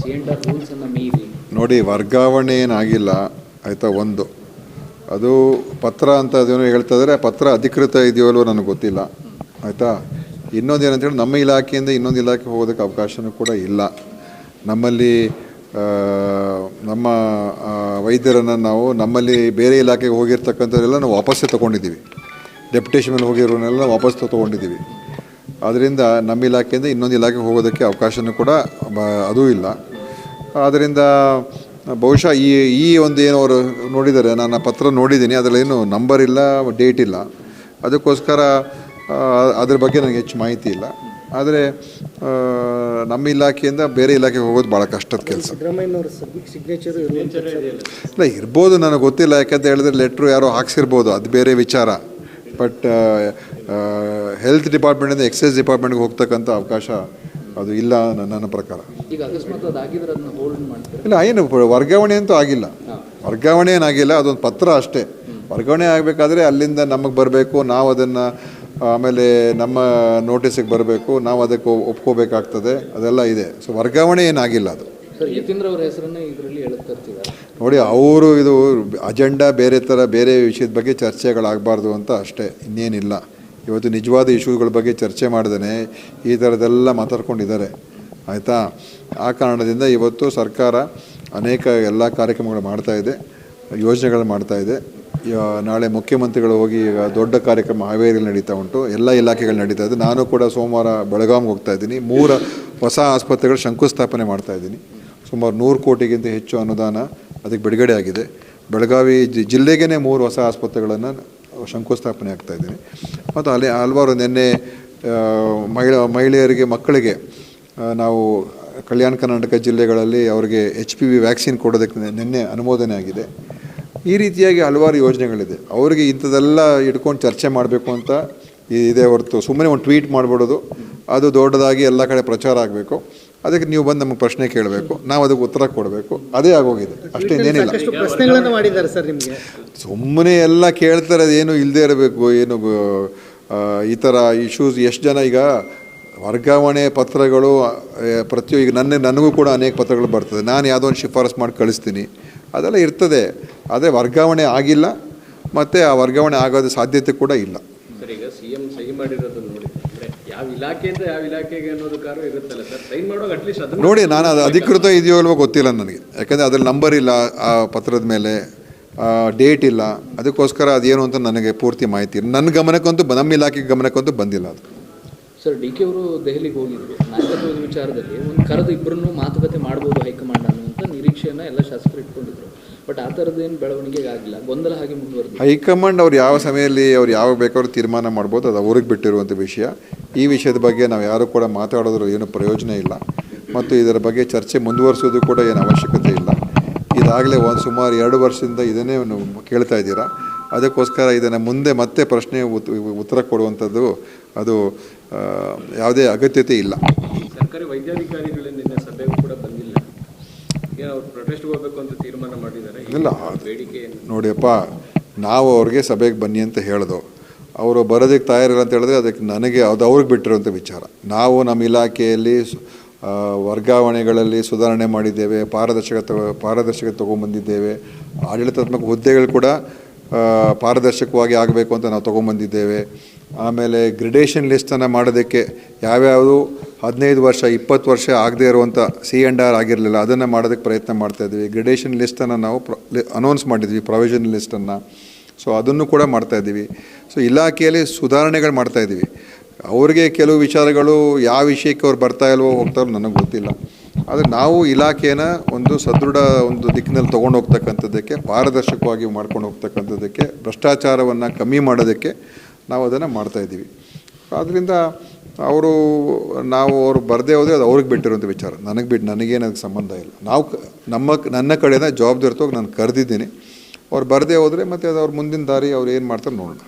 C&R ರೂಲ್ಸನ್ನು ಮೀರಿ ನೋಡಿ, ವರ್ಗಾವಣೆ ಏನಾಗಿಲ್ಲ ಆಯಿತಾ. ಒಂದು ಅದು ಪತ್ರ ಅಂತ ಅದೇನೋ ಹೇಳ್ತಾಯಿದ್ರೆ, ಪತ್ರ ಅಧಿಕೃತ ಇದೆಯೋ ಅಲ್ವೋ ನನಗೆ ಗೊತ್ತಿಲ್ಲ ಆಯಿತಾ. ಇನ್ನೊಂದು ಏನಂತೇಳಿ, ನಮ್ಮ ಇಲಾಖೆಯಿಂದ ಇನ್ನೊಂದು ಇಲಾಖೆಗೆ ಹೋಗೋದಕ್ಕೆ ಅವಕಾಶವೂ ಕೂಡ ಇಲ್ಲ. ನಮ್ಮಲ್ಲಿ ನಮ್ಮ ವೈದ್ಯರನ್ನು ನಾವು ನಮ್ಮಲ್ಲಿ ಬೇರೆ ಇಲಾಖೆಗೆ ಹೋಗಿರ್ತಕ್ಕಂಥವರೆಲ್ಲ ನಾವು ವಾಪಸ್ಸೇ ತೊಗೊಂಡಿದ್ದೀವಿ. ಡೆಪ್ಯುಟೇಷನ್ ಮೇಲೆ ಹೋಗಿರೋನೆಲ್ಲ ವಾಪಸ್ ತೊಗೊಂಡಿದ್ದೀವಿ. ಆದ್ದರಿಂದ ನಮ್ಮ ಇಲಾಖೆಯಿಂದ ಇನ್ನೊಂದು ಇಲಾಖೆಗೆ ಹೋಗೋದಕ್ಕೆ ಅವಕಾಶವೂ ಕೂಡ ಅದೂ ಇಲ್ಲ. ಆದ್ದರಿಂದ ಬಹುಶಃ ಈ ಒಂದು ಏನು ಅವರು ನೋಡಿದ್ದಾರೆ, ನಾನು ಪತ್ರ ನೋಡಿದ್ದೀನಿ, ಅದರಲ್ಲೇನು ನಂಬರ್ ಇಲ್ಲ, ಡೇಟ್ ಇಲ್ಲ. ಅದಕ್ಕೋಸ್ಕರ ಅದ್ರ ಬಗ್ಗೆ ನನಗೆ ಹೆಚ್ಚು ಮಾಹಿತಿ ಇಲ್ಲ. ಆದರೆ ನಮ್ಮ ಇಲಾಖೆಯಿಂದ ಬೇರೆ ಇಲಾಖೆಗೆ ಹೋಗೋದು ಭಾಳ ಕಷ್ಟದ ಕೆಲಸ. ಇಲ್ಲ, ಇರ್ಬೋದು, ನನಗೆ ಗೊತ್ತಿಲ್ಲ. ಯಾಕಂತ ಹೇಳಿದ್ರೆ ಲೆಟ್ರು ಯಾರೋ ಹಾಕ್ಸಿರ್ಬೋದು, ಅದು ಬೇರೆ ವಿಚಾರ. ಬಟ್ ಹೆಲ್ತ್ ಡಿಪಾರ್ಟ್ಮೆಂಟಿಂದ ಎಕ್ಸೈಸ್ ಡಿಪಾರ್ಟ್ಮೆಂಟ್ಗೆ ಹೋಗ್ತಕ್ಕಂಥ ಅವಕಾಶ ಅದು ಇಲ್ಲ ನನ್ನ ಪ್ರಕಾರ. ಇಲ್ಲ, ಏನು ವರ್ಗಾವಣೆ ಅಂತೂ ಆಗಿಲ್ಲ. ವರ್ಗಾವಣೆ ಏನಾಗಿಲ್ಲ, ಅದೊಂದು ಪತ್ರ ಅಷ್ಟೇ. ವರ್ಗಾವಣೆ ಆಗಬೇಕಾದ್ರೆ ಅಲ್ಲಿಂದ ನಮಗೆ ಬರಬೇಕು, ನಾವು ಅದನ್ನು ಆಮೇಲೆ ನಮ್ಮ ನೋಟಿಸಿಗೆ ಬರಬೇಕು, ನಾವು ಅದಕ್ಕೆ ಒಪ್ಕೋಬೇಕಾಗ್ತದೆ, ಅದೆಲ್ಲ ಇದೆ. ಸೊ ವರ್ಗಾವಣೆ ಏನಾಗಿಲ್ಲ ಅದು. ನೋಡಿ, ಅವರು ಇದು ಅಜೆಂಡಾ ಬೇರೆ ಥರ ಬೇರೆ ವಿಷಯದ ಬಗ್ಗೆ ಚರ್ಚೆಗಳಾಗಬಾರ್ದು ಅಂತ ಅಷ್ಟೇ, ಇನ್ನೇನಿಲ್ಲ. ಇವತ್ತು ನಿಜವಾದ ಇಶ್ಯೂಗಳ ಬಗ್ಗೆ ಚರ್ಚೆ ಮಾಡ್ದೇ ಈ ಥರದ್ದೆಲ್ಲ ಮಾತಾಡ್ಕೊಂಡಿದ್ದಾರೆ ಆಯಿತಾ. ಆ ಕಾರಣದಿಂದ ಇವತ್ತು ಸರ್ಕಾರ ಅನೇಕ ಎಲ್ಲ ಕಾರ್ಯಕ್ರಮಗಳು ಮಾಡ್ತಾಯಿದೆ, ಯೋಜನೆಗಳು ಮಾಡ್ತಾಯಿದೆ. ನಾಳೆ ಮುಖ್ಯಮಂತ್ರಿಗಳು ಹೋಗಿ ಈಗ ದೊಡ್ಡ ಕಾರ್ಯಕ್ರಮ ಹಾವೇರಿಯಲ್ಲಿ ನಡೀತಾ ಉಂಟು, ಎಲ್ಲ ಇಲಾಖೆಗಳು ನಡೀತಾ ಇದೆ. ನಾನು ಕೂಡ ಸೋಮವಾರ ಬೆಳಗಾವಿಗೆ ಹೋಗ್ತಾಯಿದ್ದೀನಿ. 3 ಹೊಸ ಆಸ್ಪತ್ರೆಗಳು ಶಂಕುಸ್ಥಾಪನೆ ಮಾಡ್ತಾಯಿದ್ದೀನಿ. ಸುಮಾರು 100 ಕೋಟಿಗಿಂತ ಹೆಚ್ಚು ಅನುದಾನ ಅದಕ್ಕೆ ಬಿಡುಗಡೆ ಆಗಿದೆ. ಬೆಳಗಾವಿ ಜಿಲ್ಲೆಗೇ 3 ಹೊಸ ಆಸ್ಪತ್ರೆಗಳನ್ನು ಶಂಕುಸ್ಥಾಪನೆ ಆಗ್ತಾಯಿದ್ದೀನಿ. ಮತ್ತು ಅಲ್ಲಿ ಹಲವಾರು ನಿನ್ನೆ ಮಹಿಳೆಯರಿಗೆ, ಮಕ್ಕಳಿಗೆ ನಾವು ಕಲ್ಯಾಣ ಕರ್ನಾಟಕ ಜಿಲ್ಲೆಗಳಲ್ಲಿ ಅವರಿಗೆ HPV ವ್ಯಾಕ್ಸಿನ್ ಕೊಡೋದಕ್ಕೆ ನಿನ್ನೆ ಅನುಮೋದನೆ ಆಗಿದೆ. ಈ ರೀತಿಯಾಗಿ ಹಲವಾರು ಯೋಜನೆಗಳಿದೆ. ಅವರಿಗೆ ಇಂಥದ್ದೆಲ್ಲ ಇಟ್ಕೊಂಡು ಚರ್ಚೆ ಮಾಡಬೇಕು ಅಂತ ಇದೆ ಹೊರತು ಸುಮ್ಮನೆ ಒಂದು ಟ್ವೀಟ್ ಮಾಡಿಬಿಡೋದು ಅದು ದೊಡ್ಡದಾಗಿ ಎಲ್ಲ ಕಡೆ ಪ್ರಚಾರ ಆಗಬೇಕು. ಅದಕ್ಕೆ ನೀವು ಬಂದು ನಮಗೆ ಪ್ರಶ್ನೆ ಕೇಳಬೇಕು, ನಾವು ಅದಕ್ಕೆ ಉತ್ತರ ಕೊಡಬೇಕು, ಅದೇ ಆಗೋಗಿದೆ ಅಷ್ಟೇ, ಏನಿಲ್ಲ. ಸುಮ್ಮನೆ ಎಲ್ಲ ಕೇಳ್ತಾರೆ, ಏನು ಇಲ್ಲದೆ ಇರಬೇಕು, ಏನು ಈ ಥರ ಇಶ್ಯೂಸ್. ಎಷ್ಟು ಜನ ಈಗ ವರ್ಗಾವಣೆ ಪತ್ರಗಳು ಈಗ ನನಗೂ ಕೂಡ ಅನೇಕ ಪತ್ರಗಳು ಬರ್ತದೆ. ನಾನು ಯಾವುದೋ ಒಂದು ಶಿಫಾರಸು ಮಾಡಿ ಕಳಿಸ್ತೀನಿ, ಅದೆಲ್ಲ ಇರ್ತದೆ. ಆದರೆ ವರ್ಗಾವಣೆ ಆಗಿಲ್ಲ, ಮತ್ತು ಆ ವರ್ಗಾವಣೆ ಆಗೋದು ಸಾಧ್ಯತೆ ಕೂಡ ಇಲ್ಲ. ಸರ್, ಈಗ CM ಸಹಿ ಮಾಡಿರೋದನ್ನು ನೋಡಿ, ಯಾವ ಇಲಾಖೆಯಿಂದ ಯಾವ ಇಲಾಖೆಗೆ ಅನ್ನೋದಕ್ಕಾರು ಇರುತ್ತಲ್ಲ ಸರ್, ಸೈನ್ ಮಾಡುವಾಗ ಅಟ್ಲೀಸ್ಟ್ ಅದನ್ನು ನೋಡಿ. ನಾನು ಅದು ಅಧಿಕೃತ ಇದೆಯೋ ಅಲ್ವೋ ಗೊತ್ತಿಲ್ಲ ನನಗೆ, ಯಾಕಂದರೆ ಅದ್ರಲ್ಲಿ ನಂಬರ್ ಇಲ್ಲ, ಆ ಪತ್ರದ ಮೇಲೆ ಡೇಟ್ ಇಲ್ಲ. ಅದಕ್ಕೋಸ್ಕರ ಅದೇನು ಅಂತ ನನಗೆ ಪೂರ್ತಿ ಮಾಹಿತಿ ಇಲ್ಲ. ನನ್ನ ಗಮನಕ್ಕಂತೂ, ನಮ್ಮ ಇಲಾಖೆ ಗಮನಕ್ಕಂತೂ ಬಂದಿಲ್ಲ ಅದು. ಸರ್, DK ಅವರು ದೆಹಲಿಗೆ ಹೋಗಿದ್ರು, ನಾಯಕತ್ವದ ವಿಚಾರದಲ್ಲಿ ಒಂದು ಕರೆದು ಇಬ್ಬರನ್ನು ಮಾತುಕತೆ ಮಾಡ್ಬೋದು ಹೈಕಮಾಂಡ್ ಅನ್ನುವಂಥ ನಿರೀಕ್ಷೆಯನ್ನು ಎಲ್ಲ ಶಾಸಕರು ಇಟ್ಕೊಂಡಿದ್ರು. ಬಟ್ ಆ ಥರದ್ದೇನು ಬೆಳವಣಿಗೆ ಆಗಿಲ್ಲ, ಗೊಂದಲ ಹಾಗೆ ಮುಂದುವರೆದು. ಹೈಕಮಾಂಡ್ ಅವ್ರು ಯಾವ ಸಮಯದಲ್ಲಿ ಅವ್ರು ಯಾವಾಗ ಬೇಕಾದ್ರೂ ತೀರ್ಮಾನ ಮಾಡ್ಬೋದು, ಅದು ಅವ್ರಿಗೆ ಬಿಟ್ಟಿರುವಂಥ ವಿಷಯ. ಈ ವಿಷಯದ ಬಗ್ಗೆ ನಾವು ಯಾರೂ ಕೂಡ ಮಾತಾಡೋದ್ರ ಏನು ಪ್ರಯೋಜನ ಇಲ್ಲ, ಮತ್ತು ಇದರ ಬಗ್ಗೆ ಚರ್ಚೆ ಮುಂದುವರಿಸೋದು ಕೂಡ ಏನು ಅವಶ್ಯಕತೆ ಇಲ್ಲ. ಇದಾಗಲೇ ಸುಮಾರು 2 ವರ್ಷದಿಂದ ಇದನ್ನೇ ನೀವು ಕೇಳ್ತಾ ಇದ್ದೀರಾ. ಅದಕ್ಕೋಸ್ಕರ ಇದನ್ನು ಮುಂದೆ ಮತ್ತೆ ಪ್ರಶ್ನೆ ಉತ್ತರ ಕೊಡುವಂಥದ್ದು ಅದು ಯಾವುದೇ ಅಗತ್ಯತೆ ಇಲ್ಲ. ಸರ್ಕಾರಿ ವೈದ್ಯಾಧಿಕಾರಿಗಳಿಂದ ಸಭೆಗೂ ಕೂಡ ಬಂದಿಲ್ಲ, ಅವ್ರು ಪ್ರೊಟೆಸ್ಟ್ ಹೋಗಬೇಕು ಅಂತ ತೀರ್ಮಾನ ಮಾಡಿದ್ದಾರೆ. ಇಲ್ಲ ನೋಡಿಯಪ್ಪ, ನಾವು ಅವ್ರಿಗೆ ಸಭೆಗೆ ಬನ್ನಿ ಅಂತ ಹೇಳ್ದೋ, ಅವರು ಬರೋದಕ್ಕೆ ತಯಾರಿಲ್ಲ ಅಂತ ಹೇಳಿದ್ರೆ ಅದಕ್ಕೆ ನನಗೆ ಅದು ಅವ್ರಿಗೆ ಬಿಟ್ಟಿರುವಂಥ ವಿಚಾರ. ನಾವು ನಮ್ಮ ಇಲಾಖೆಯಲ್ಲಿ ವರ್ಗಾವಣೆಗಳಲ್ಲಿ ಸುಧಾರಣೆ ಮಾಡಿದ್ದೇವೆ, ಪಾರದರ್ಶಕತೆ ತೊಗೊಂಬಂದಿದ್ದೇವೆ. ಆಡಳಿತಾತ್ಮಕ ಹುದ್ದೆಗಳು ಕೂಡ ಪಾರದರ್ಶಕವಾಗಿ ಆಗಬೇಕು ಅಂತ ನಾವು ತೊಗೊಂಬಂದಿದ್ದೇವೆ. ಆಮೇಲೆ ಗ್ರಿಡೇಷನ್ ಲಿಸ್ಟನ್ನು ಮಾಡೋದಕ್ಕೆ ಯಾವ್ಯಾವುದು 15 ವರ್ಷ 20 ವರ್ಷ ಆಗದೇ ಇರುವಂಥ C&R ಆಗಿರಲಿಲ್ಲ, ಅದನ್ನು ಮಾಡೋದಕ್ಕೆ ಪ್ರಯತ್ನ ಮಾಡ್ತಾಯಿದ್ವಿ. ಗ್ರಿಡೇಷನ್ ಲಿಸ್ಟನ್ನು ನಾವು ಅನೌನ್ಸ್ ಮಾಡಿದ್ವಿ, ಪ್ರೊವಿಷನ್ ಲಿಸ್ಟನ್ನು. ಸೊ ಅದನ್ನು ಕೂಡ ಮಾಡ್ತಾಯಿದ್ದೀವಿ. ಸೊ ಇಲಾಖೆಯಲ್ಲಿ ಸುಧಾರಣೆಗಳು ಮಾಡ್ತಾಯಿದ್ದೀವಿ. ಅವ್ರಿಗೆ ಕೆಲವು ವಿಚಾರಗಳು ಯಾವ ವಿಷಯಕ್ಕೆ ಅವ್ರು ಬರ್ತಾ ಇಲ್ವೋ ಹೋಗ್ತಾರೋ ನನಗೆ ಗೊತ್ತಿಲ್ಲ. ಆದರೆ ನಾವು ಇಲಾಖೆನ ಒಂದು ಸದೃಢ ಒಂದು ದಿಕ್ಕಿನಲ್ಲಿ ತೊಗೊಂಡು ಹೋಗ್ತಕ್ಕಂಥದ್ದಕ್ಕೆ, ಪಾರದರ್ಶಕವಾಗಿ ಮಾಡ್ಕೊಂಡು ಹೋಗ್ತಕ್ಕಂಥದ್ದಕ್ಕೆ, ಭ್ರಷ್ಟಾಚಾರವನ್ನು ಕಮ್ಮಿ ಮಾಡೋದಕ್ಕೆ ನಾವು ಅದನ್ನು ಮಾಡ್ತಾಯಿದ್ದೀವಿ. ಆದ್ದರಿಂದ ಅವ್ರು ಬರದೇ ಹೋದರೆ ಅದು ಅವ್ರಿಗೆ ಬಿಟ್ಟಿರುವಂಥ ವಿಚಾರ, ನನಗೇನು ಅದಕ್ಕೆ ಸಂಬಂಧ ಇಲ್ಲ. ನನ್ನ ಕಡೆಯಿಂದ ಜವಾಬ್ದಾರಿತವಾಗಿ ನಾನು ಕರೆದಿದ್ದೀನಿ. ಅವ್ರು ಬರದೇ ಹೋದರೆ ಮತ್ತು ಅದು ಅವ್ರ ಮುಂದಿನ ದಾರಿ ಅವ್ರು ಏನು ಮಾಡ್ತಾರೆ ನೋಡೋಣ.